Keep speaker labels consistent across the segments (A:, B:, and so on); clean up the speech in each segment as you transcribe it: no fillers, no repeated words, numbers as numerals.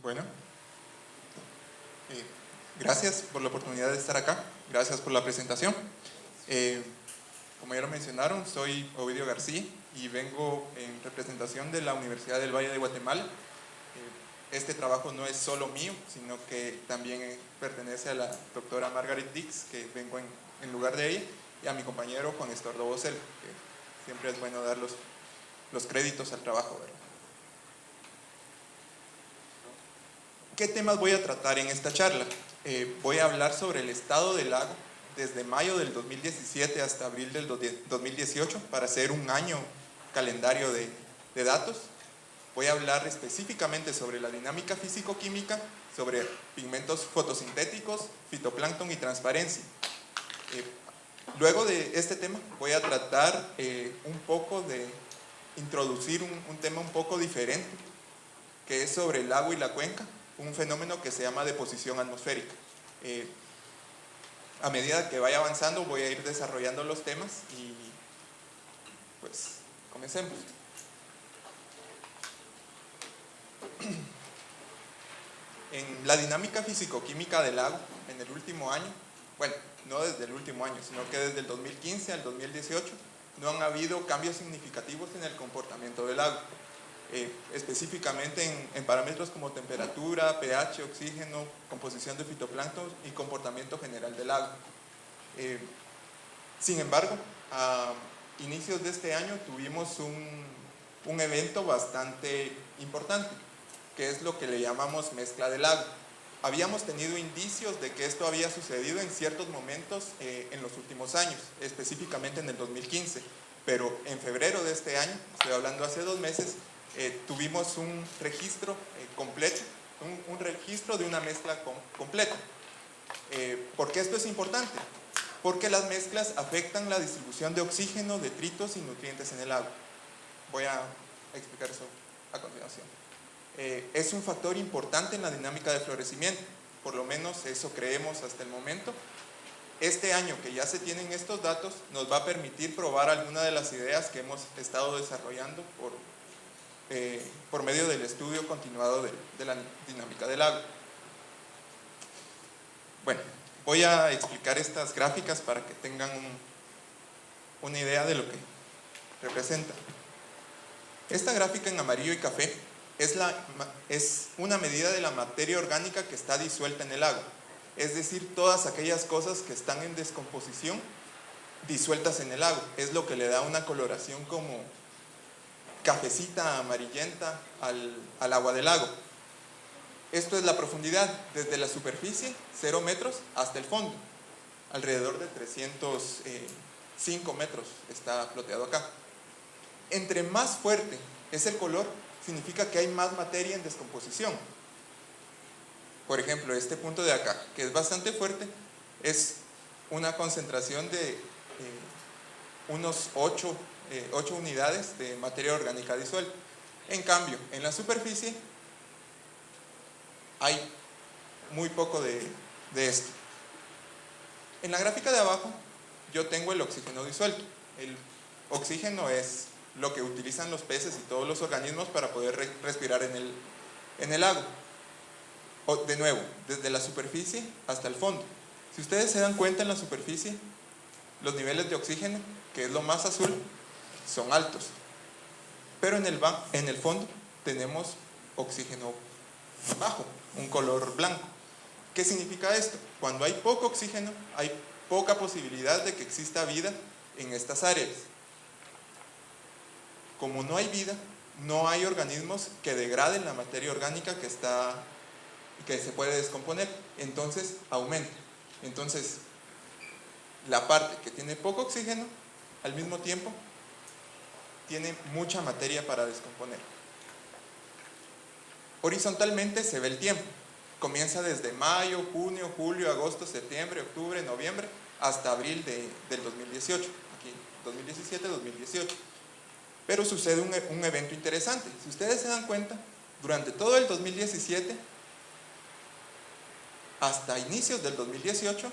A: Bueno, gracias por la oportunidad de estar acá, gracias por la presentación. Como ya lo mencionaron, soy Ovidio García y vengo en representación de la Universidad del Valle de Guatemala. Este trabajo no es solo mío, sino que también pertenece a la doctora Margaret Dix, que vengo en lugar de ella, y a mi compañero Juan Estuardo Bosel, que siempre es bueno dar los créditos al trabajo, ¿verdad? ¿Qué temas voy a tratar en esta charla? Voy a hablar sobre el estado del lago desde mayo del 2017 hasta abril del 2018 para hacer un año calendario de datos. Voy a hablar específicamente sobre la dinámica físico-química, sobre pigmentos fotosintéticos, fitoplancton y transparencia. Luego de este tema voy a tratar un poco de introducir un tema un poco diferente, que es sobre el lago y la cuenca, un fenómeno que se llama deposición atmosférica. A medida que vaya avanzando voy a ir desarrollando los temas y pues comencemos. En la dinámica físico-química del lago, en el último año, bueno, no desde el último año, sino que desde el 2015 al 2018, no han habido cambios significativos en el comportamiento del lago. Específicamente en parámetros como temperatura, pH, oxígeno, composición de fitoplancton y comportamiento general del lago. Sin embargo, a inicios de este año tuvimos un evento bastante importante, que es lo que le llamamos mezcla del lago. Habíamos tenido indicios de que esto había sucedido en ciertos momentos en los últimos años, específicamente en el 2015, pero en febrero de este año, estoy hablando hace 2 meses, tuvimos un registro completo, un registro de una mezcla completa. ¿Por qué esto es importante? Porque las mezclas afectan la distribución de oxígeno, detritos y nutrientes en el agua. Voy a explicar eso a continuación. Es un factor importante en la dinámica de florecimiento, por lo menos eso creemos hasta el momento. Este año que ya se tienen estos datos nos va a permitir probar algunas de las ideas que hemos estado desarrollando por medio del estudio continuado de la dinámica del agua. Bueno, voy a explicar estas gráficas para que tengan una idea de lo que representa. Esta gráfica en amarillo y café es una medida de la materia orgánica que está disuelta en el agua, es decir, todas aquellas cosas que están en descomposición disueltas en el agua. Es lo que le da una coloración como cafecita amarillenta al agua del lago. Esto es la profundidad desde la superficie, 0 metros, hasta el fondo. Alrededor de 305 metros está ploteado acá. Entre más fuerte es el color, significa que hay más materia en descomposición. Por ejemplo, este punto de acá, que es bastante fuerte, es una concentración de unos 8 unidades de materia orgánica disuelta. En cambio, en la superficie hay muy poco de esto. En la gráfica de abajo yo tengo el oxígeno disuelto. El oxígeno es lo que utilizan los peces y todos los organismos para poder respirar en el lago. De nuevo, desde la superficie hasta el fondo. Si ustedes se dan cuenta, en la superficie los niveles de oxígeno, que es lo más azul, son altos, pero en el fondo tenemos oxígeno bajo, un color blanco. ¿Qué significa esto? Cuando hay poco oxígeno, hay poca posibilidad de que exista vida en estas áreas. Como no hay vida, no hay organismos que degraden la materia orgánica que se puede descomponer, entonces aumenta. Entonces, la parte que tiene poco oxígeno, al mismo tiempo, tiene mucha materia para descomponer. Horizontalmente se ve el tiempo. Comienza desde mayo, junio, julio, agosto, septiembre, octubre, noviembre, hasta abril del 2018. Aquí, 2017-2018. Pero sucede un evento interesante. Si ustedes se dan cuenta, durante todo el 2017, hasta inicios del 2018,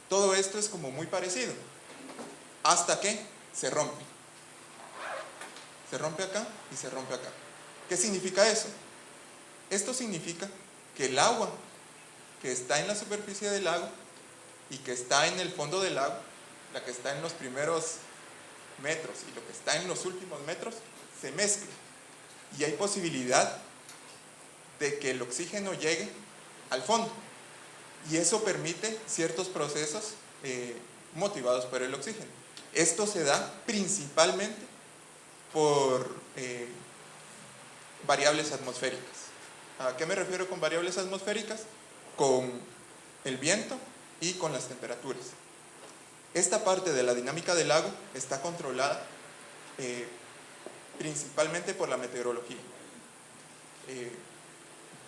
A: todo esto es como muy parecido. Hasta que se rompe. Se rompe acá y se rompe acá. ¿Qué significa eso? Esto significa que el agua que está en la superficie del lago y que está en el fondo del lago, la que está en los primeros metros y lo que está en los últimos metros, se mezcla. Y hay posibilidad de que el oxígeno llegue al fondo. Y eso permite ciertos procesos motivados por el oxígeno. Esto se da principalmente por variables atmosféricas. ¿A qué me refiero con variables atmosféricas? Con el viento y con las temperaturas. Esta parte de la dinámica del lago está controlada principalmente por la meteorología.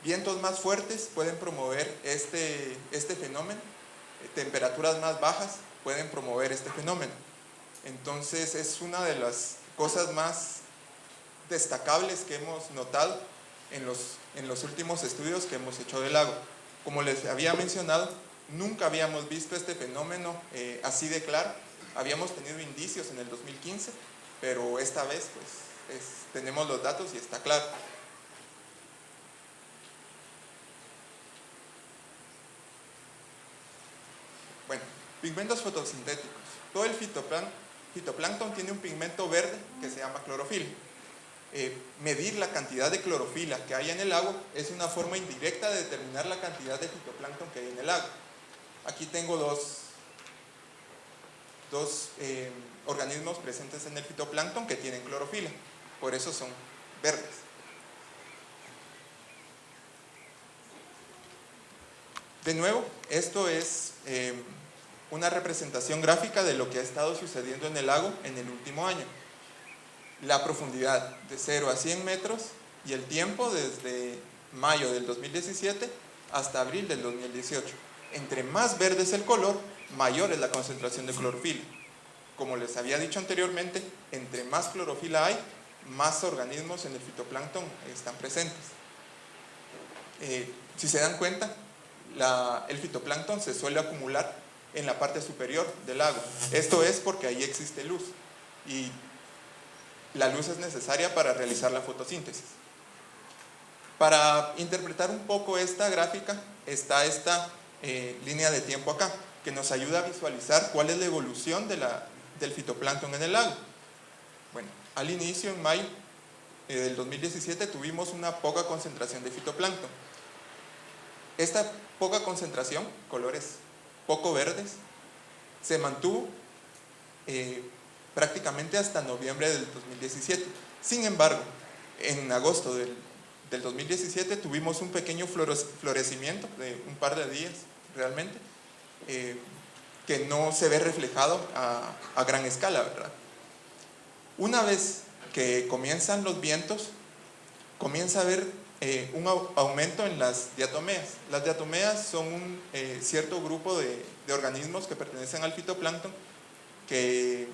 A: Vientos más fuertes pueden promover este fenómeno, temperaturas más bajas pueden promover este fenómeno. Entonces es una de las cosas más destacables que hemos notado en los últimos estudios que hemos hecho del lago. Como les había mencionado, nunca habíamos visto este fenómeno así de claro. Habíamos tenido indicios en el 2015, pero esta vez pues, tenemos los datos y está claro. Bueno, pigmentos fotosintéticos. Todo el fitoplancton tiene un pigmento verde que se llama clorofila. Medir la cantidad de clorofila que hay en el agua es una forma indirecta de determinar la cantidad de fitoplancton que hay en el agua. Aquí tengo dos organismos presentes en el fitoplancton que tienen clorofila, por eso son verdes. De nuevo, esto es una representación gráfica de lo que ha estado sucediendo en el lago en el último año. La profundidad de 0 a 100 metros y el tiempo desde mayo del 2017 hasta abril del 2018. Entre más verde es el color, mayor es la concentración de clorofila. Como les había dicho anteriormente, entre más clorofila hay, más organismos en el fitoplancton están presentes. Si se dan cuenta, el fitoplancton se suele acumular en la parte superior del lago. Esto es porque ahí existe luz y la luz es necesaria para realizar la fotosíntesis. Para interpretar un poco esta gráfica está esta línea de tiempo acá, que nos ayuda a visualizar cuál es la evolución del fitoplancton en el lago. Bueno, al inicio, en mayo del 2017, tuvimos una poca concentración de fitoplancton. Esta poca concentración, colores poco verdes, se mantuvo prácticamente hasta noviembre del 2017. Sin embargo, en agosto del 2017 tuvimos un pequeño florecimiento de un par de días realmente, que no se ve reflejado a gran escala, ¿verdad? Una vez que comienzan los vientos, comienza a haber un aumento en las diatomeas. Las diatomeas son un cierto grupo de organismos que pertenecen al fitoplancton que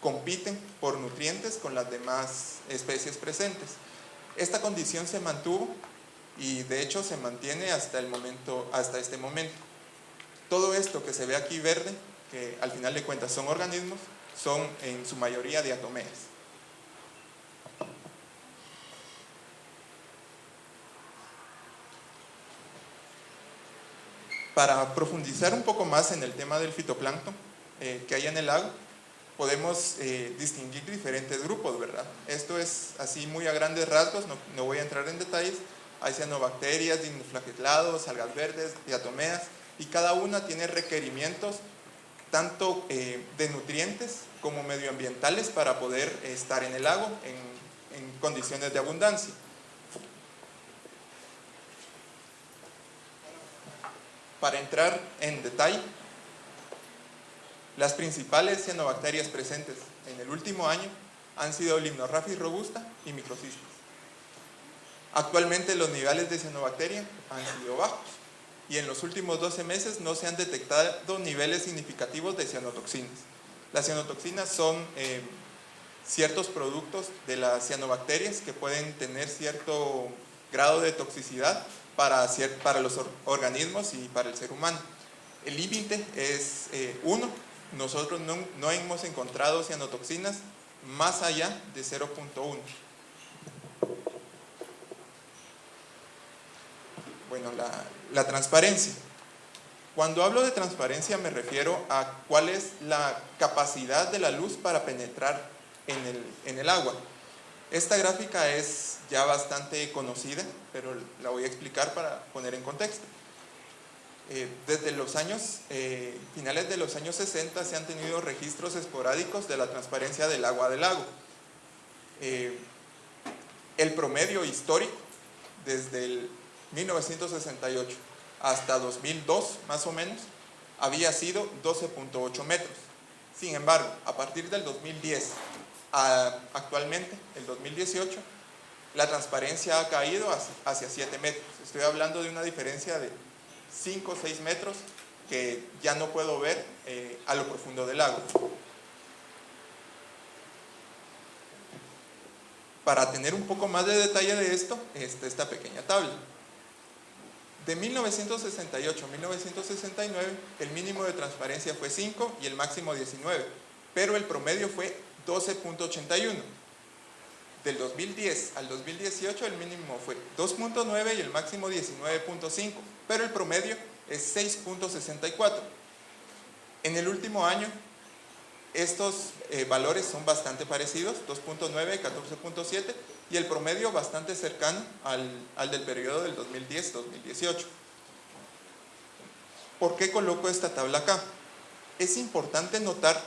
A: compiten por nutrientes con las demás especies presentes. Esta condición se mantuvo y de hecho se mantiene hasta este momento. Todo esto que se ve aquí verde, que al final de cuentas son organismos, son en su mayoría diatomeas. Para profundizar un poco más en el tema del fitoplancton que hay en el lago, podemos distinguir diferentes grupos, ¿verdad? Esto es así muy a grandes rasgos, no voy a entrar en detalles. Hay cianobacterias, dinoflagellados, algas verdes, diatomeas, y cada una tiene requerimientos tanto de nutrientes como medioambientales para poder estar en el lago en condiciones de abundancia. Para entrar en detalle, las principales cianobacterias presentes en el último año han sido Limnoraphis robusta y Microcistis. Actualmente los niveles de cianobacteria han sido bajos y en los últimos 12 meses no se han detectado niveles significativos de cianotoxinas. Las cianotoxinas son ciertos productos de las cianobacterias que pueden tener cierto grado de toxicidad para los organismos y para el ser humano. El límite es 1. Nosotros no hemos encontrado cianotoxinas más allá de 0.1. Bueno, la transparencia. Cuando hablo de transparencia me refiero a cuál es la capacidad de la luz para penetrar en el agua. Esta gráfica es ya bastante conocida, pero la voy a explicar para poner en contexto. Desde los finales de los años 60 se han tenido registros esporádicos de la transparencia del agua del lago. El promedio histórico desde el 1968 hasta 2002 más o menos había sido 12.8 metros. Sin embargo, a partir del 2010 actualmente, el 2018, la transparencia ha caído hacia 7 metros. Estoy hablando de una diferencia de 5 o 6 metros que ya no puedo ver a lo profundo del lago. Para tener un poco más de detalle de esto, esta pequeña tabla. De 1968 a 1969, el mínimo de transparencia fue 5 y el máximo 19, pero el promedio fue 12.81. Del 2010 al 2018 el mínimo fue 2.9 y el máximo 19.5, pero el promedio es 6.64. En el último año estos valores son bastante parecidos, 2.9 y 14.7, y el promedio bastante cercano al del periodo del 2010-2018. ¿Por qué coloco esta tabla acá? Es importante notar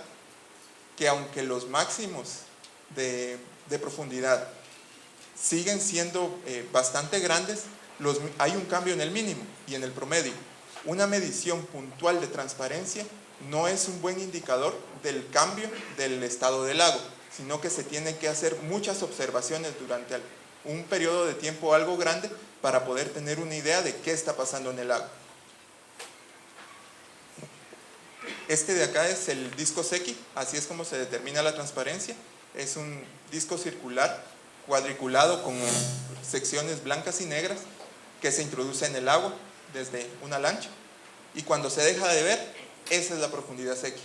A: que aunque los máximos de profundidad siguen siendo bastante grandes, hay un cambio en el mínimo y en el promedio. Una medición puntual de transparencia no es un buen indicador del cambio del estado del lago, sino que se tienen que hacer muchas observaciones durante un periodo de tiempo algo grande para poder tener una idea de qué está pasando en el lago. Este de acá es el disco Secchi, así es como se determina la transparencia. Es un disco circular cuadriculado con secciones blancas y negras que se introduce en el agua desde una lancha, y cuando se deja de ver, esa es la profundidad Secchi.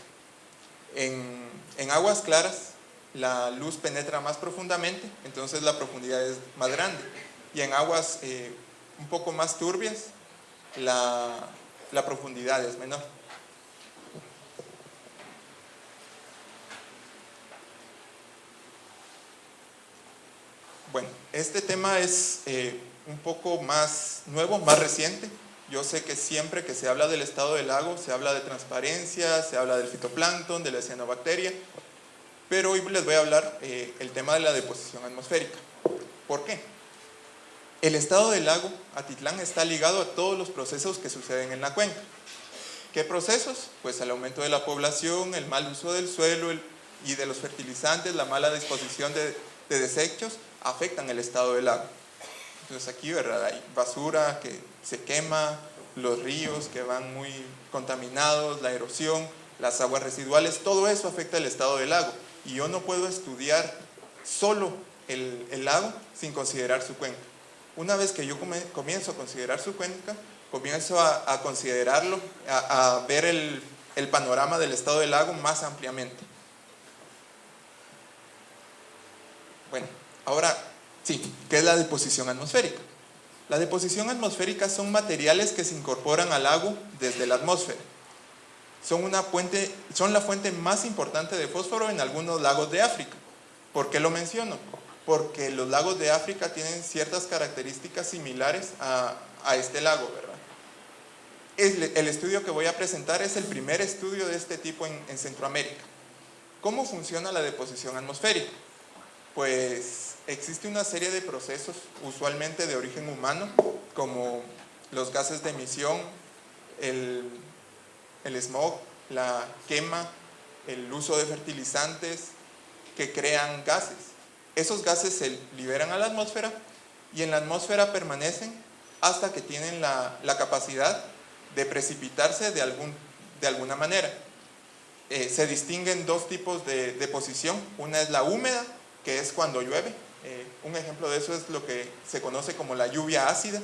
A: En aguas claras la luz penetra más profundamente, entonces la profundidad es más grande, y en aguas un poco más turbias la profundidad es menor. Bueno, este tema es un poco más nuevo, más reciente. Yo sé que siempre que se habla del estado del lago, se habla de transparencia, se habla del fitoplancton, de la cianobacteria, pero hoy les voy a hablar el tema de la deposición atmosférica. ¿Por qué? El estado del lago Atitlán está ligado a todos los procesos que suceden en la cuenca. ¿Qué procesos? Pues el aumento de la población, el mal uso del suelo y de los fertilizantes, la mala disposición de desechos, afectan el estado del lago. Entonces aquí, ¿verdad?, hay basura que se quema, los ríos que van muy contaminados, la erosión, las aguas residuales, todo eso afecta el estado del lago. Y yo no puedo estudiar solo el lago sin considerar su cuenca. Una vez que yo comienzo a considerar su cuenca, comienzo a considerarlo, a ver el panorama del estado del lago más ampliamente. Bueno, ahora sí, ¿qué es la deposición atmosférica? La deposición atmosférica son materiales que se incorporan al lago desde la atmósfera. Son la fuente más importante de fósforo en algunos lagos de África. ¿Por qué lo menciono? Porque los lagos de África tienen ciertas características similares a este lago, ¿verdad? El estudio que voy a presentar es el primer estudio de este tipo en Centroamérica. ¿Cómo funciona la deposición atmosférica? Pues existe una serie de procesos, usualmente de origen humano, como los gases de emisión, el smog, la quema, el uso de fertilizantes que crean gases. Esos gases se liberan a la atmósfera y en la atmósfera permanecen hasta que tienen la capacidad de precipitarse de alguna manera. Se distinguen dos tipos de deposición. Una es la húmeda, que es cuando llueve. Un ejemplo de eso es lo que se conoce como la lluvia ácida.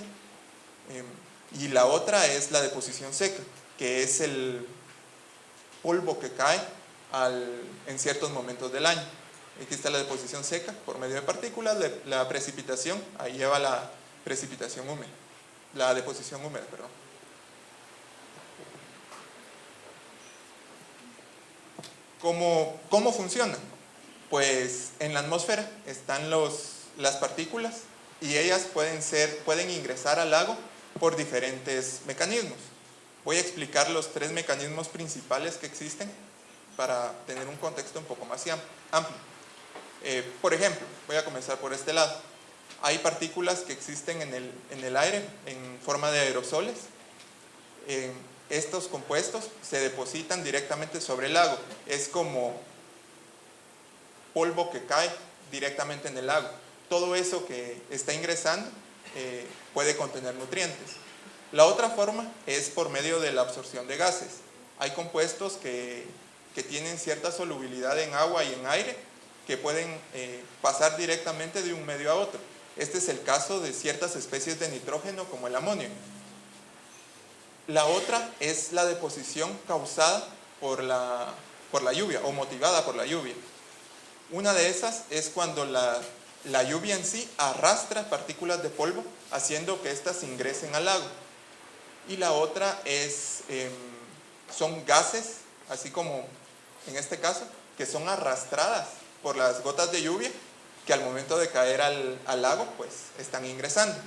A: Y la otra es la deposición seca, que es el polvo que cae en ciertos momentos del año. Aquí está la deposición seca por medio de partículas, la precipitación, ahí lleva la precipitación húmeda. la deposición húmeda, perdón. ¿Cómo funciona? Pues en la atmósfera están las partículas y ellas pueden ingresar al lago por diferentes mecanismos. Voy a explicar los 3 mecanismos principales que existen para tener un contexto un poco más amplio. Por ejemplo, voy a comenzar por este lado. Hay partículas que existen en el aire en forma de aerosoles. Estos compuestos se depositan directamente sobre el lago. Es como polvo que cae directamente en el lago. Todo eso que está ingresando puede contener nutrientes. La otra forma es por medio de la absorción de gases. Hay compuestos que tienen cierta solubilidad en agua y en aire que pueden pasar directamente de un medio a otro. Este es el caso de ciertas especies de nitrógeno como el amonio. La otra es la deposición causada por la lluvia o motivada por la lluvia. Una de esas es cuando la lluvia en sí arrastra partículas de polvo haciendo que éstas ingresen al lago. Y la otra son gases, así como en este caso, que son arrastradas por las gotas de lluvia que al momento de caer al lago pues están ingresando.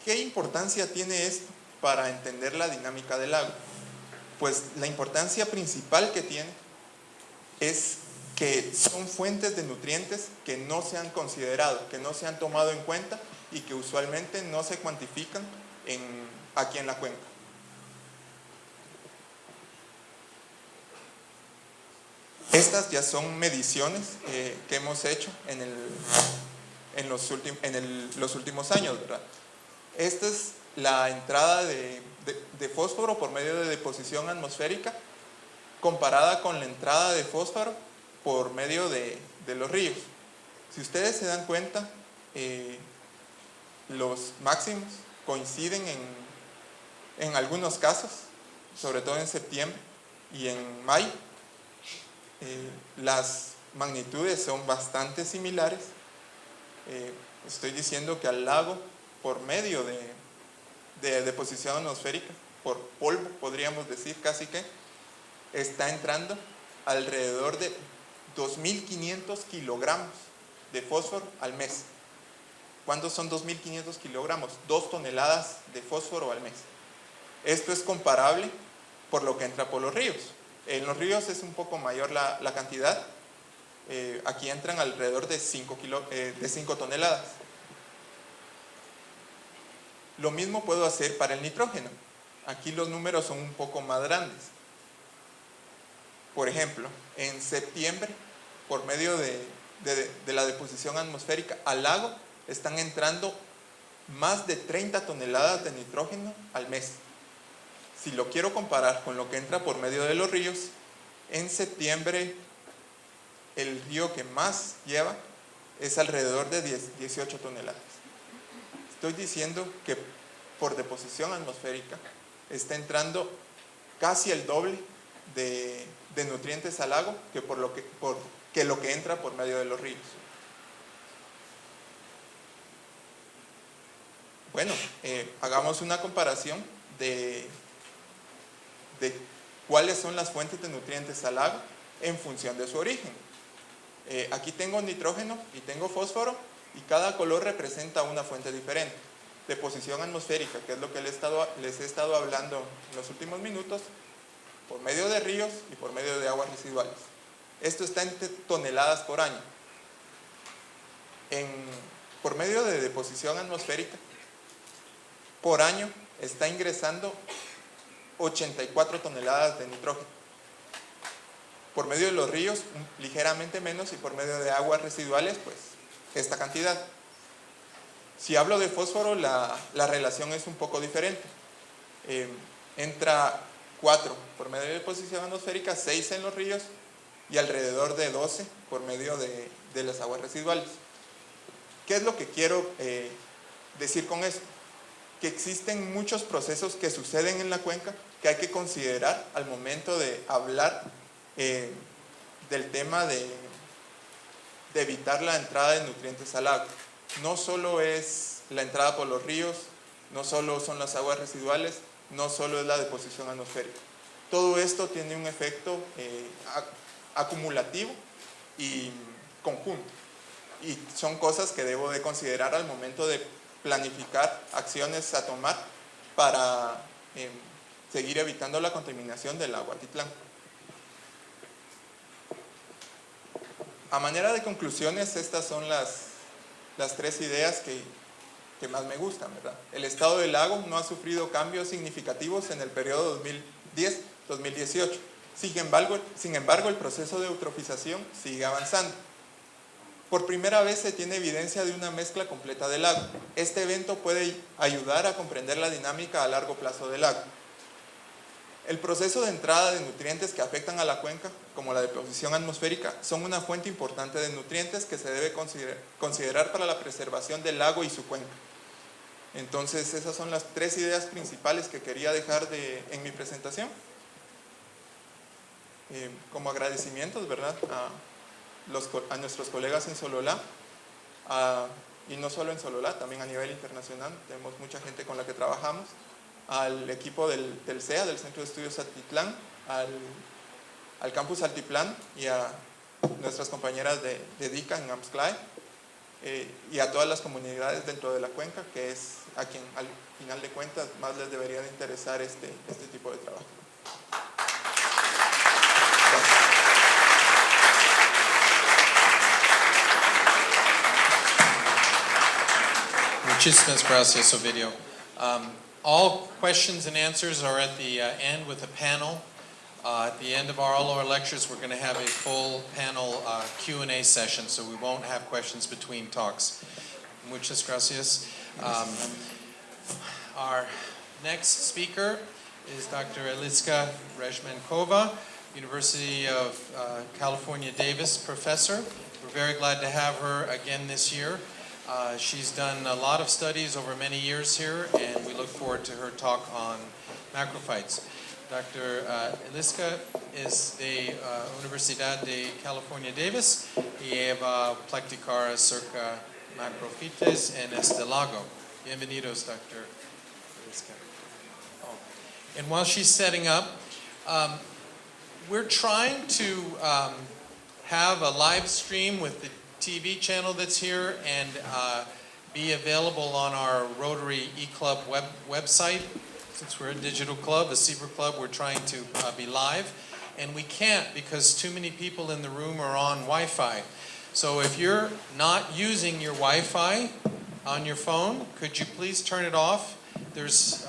A: ¿Qué importancia tiene esto para entender la dinámica del lago? Pues la importancia principal que tiene es que son fuentes de nutrientes que no se han considerado, que no se han tomado en cuenta y que usualmente no se cuantifican aquí en la cuenca. Estas ya son mediciones que hemos hecho en los últimos años, ¿verdad? Esta es la entrada de fósforo por medio de deposición atmosférica comparada con la entrada de fósforo por medio de los ríos. Si ustedes se dan cuenta, los máximos coinciden en algunos casos, sobre todo en septiembre y en mayo. Las magnitudes son bastante similares. Estoy diciendo que al lago, por medio de deposición atmosférica, por polvo, podríamos decir casi que, está entrando alrededor de 2.500 kilogramos de fósforo al mes. ¿Cuántos son 2.500 kilogramos? 2 toneladas de fósforo al mes. Esto es comparable por lo que entra por los ríos. En los ríos es un poco mayor la cantidad. Aquí entran alrededor de 5 toneladas. Lo mismo puedo hacer para el nitrógeno. Aquí los números son un poco más grandes. Por ejemplo, en septiembre, por medio de la deposición atmosférica al lago, están entrando más de 30 toneladas de nitrógeno al mes. Si lo quiero comparar con lo que entra por medio de los ríos, en septiembre el río que más lleva es alrededor de 18 toneladas. Estoy diciendo que por deposición atmosférica está entrando casi el doble de nutrientes al lago que lo que entra por medio de los ríos. Bueno, hagamos una comparación de cuáles son las fuentes de nutrientes al lago en función de su origen. Aquí tengo nitrógeno y tengo fósforo y cada color representa una fuente diferente. Deposición atmosférica, que es lo que les he estado hablando en los últimos minutos, por medio de ríos y por medio de aguas residuales. Esto está en toneladas por año. Por medio de deposición atmosférica, por año está ingresando 84 toneladas de nitrógeno. Por medio de los ríos, ligeramente menos, y por medio de aguas residuales, pues, esta cantidad. Si hablo de fósforo, la relación es un poco diferente. Entra 4 por medio de deposición atmosférica, 6 en los ríos y alrededor de 12 por medio de las aguas residuales. ¿Qué es lo que quiero decir con esto? Que existen muchos procesos que suceden en la cuenca que hay que considerar al momento de hablar del tema de evitar la entrada de nutrientes al agua. No solo es la entrada por los ríos, no solo son las aguas residuales, no solo es la deposición atmosférica. Todo esto tiene un efecto acumulativo y conjunto. Y son cosas que debo de considerar al momento de planificar acciones a tomar para seguir evitando la contaminación del agua Atitlán. A manera de conclusiones, estas son las tres ideas que más me gustan, ¿verdad? El estado del lago no ha sufrido cambios significativos en el periodo 2010-2018. Sin embargo, el proceso de eutrofización sigue avanzando. Por primera vez se tiene evidencia de una mezcla completa del lago. Este evento puede ayudar a comprender la dinámica a largo plazo del lago. El proceso de entrada de nutrientes que afectan a la cuenca, como la deposición atmosférica, son una fuente importante de nutrientes que se debe considerar para la preservación del lago y su cuenca. Entonces, esas son las tres ideas principales que quería dejar en mi presentación. Como agradecimientos, ¿verdad?, a nuestros colegas en Sololá, y no solo en Sololá, también a nivel internacional, tenemos mucha gente con la que trabajamos, al equipo del CEA, del Centro de Estudios Atitlán, al campus Altiplán y a nuestras compañeras de DICA en AMSCLAE, y a todas las comunidades dentro de la cuenca, que es a quien al final de cuentas más les debería de interesar este tipo de trabajo.
B: Muchísimas gracias, Ovidio. All questions and answers are at the end with a panel. At the end of all our lectures, we're going to have a full panel Q&A session, so we won't have questions between talks. Muchas gracias. Our next speaker is Dr. Eliska Rezhmenkova, University of California, Davis professor. We're very glad to have her again this year. She's done a lot of studies over many years here, and we look forward to her talk on macrophytes. Dr. Eliska es de Universidad de California, Davis, y lleva practicar acerca macrofites en este lago. Bienvenidos, Dr. Eliska. Oh. And while she's setting up, we're trying to have a live stream with the TV channel that's here and be available on our Rotary eClub website. Since we're a digital club, a CBER club, we're trying to be live. And we can't because too many people in the room are on Wi-Fi. So if you're not using your Wi-Fi on your phone, could you please turn it off? There's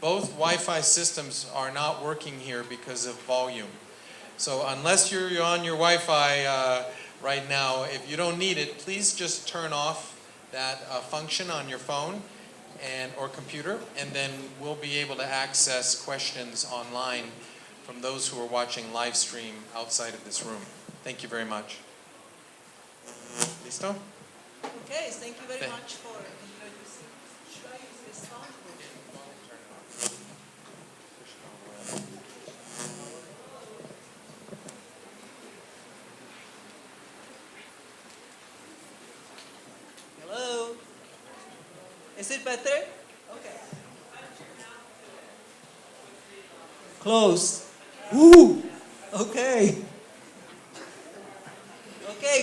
B: both Wi-Fi systems are not working here because of volume. So unless you're on your Wi-Fi right now, if you don't need it, please just turn off that function on your phone or computer, and then we'll be able to access questions online from those who are watching live stream outside of this room. Thank you very much. Listo?
C: Okay, thank you very much for introducing. Should I use this phone? Hello? Is it better? Okay. Close. Woo! Okay. Okay.